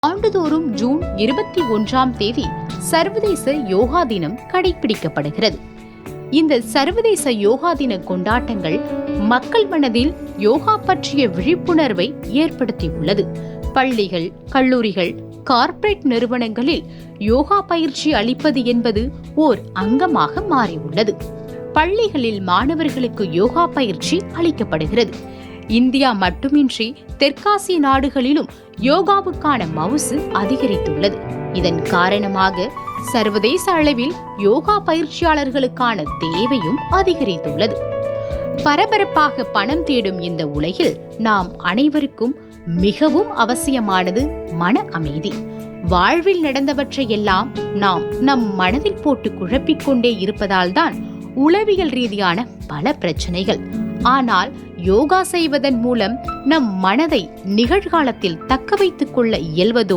ஆண்டுதோறும் ஜூன் 21ஆம் தேதி சர்வதேச யோகா தினம் கடைபிடிக்கப்படுகிறது. இந்த சர்வதேச யோகா தின கொண்டாட்டங்கள் மக்கள் மனதில் யோகா பற்றிய விழிப்புணர்வை ஏற்படுத்தியுள்ளது. பள்ளிகள், கல்லூரிகள், கார்ப்பரேட் நிறுவனங்களில் யோகா பயிற்சி அளிப்பது என்பது ஓர் அங்கமாக மாறியுள்ளது. பள்ளிகளில் மாணவர்களுக்கு யோகா பயிற்சி அளிக்கப்படுகிறது. இந்தியா மட்டுமின்றி தெற்காசிய நாடுகளிலும் யோகாவுக்கான மவுசு அதிகரித்துள்ளது. இதன் காரணமாக சர்வதேச அளவில் யோகா பயிற்சியாளர்களுக்கான தேவையும் அதிகரித்துள்ளது. பரபரப்பாக பணம் தேடும் இந்த உலகில் நாம் அனைவருக்கும் மிகவும் அவசியமானது மன அமைதி. வாழ்வில் நடந்தவற்றையெல்லாம் நாம் நம் மனதில் போட்டு குழப்பிக்கொண்டே இருப்பதால் தான் உளவியல் ரீதியான பல பிரச்சனைகள். ஆனால் யோகா செய்வதன் மூலம் நம் மனதை நிகழ்காலத்தில் தக்க வைத்துக் கொள்ள இயல்வதோ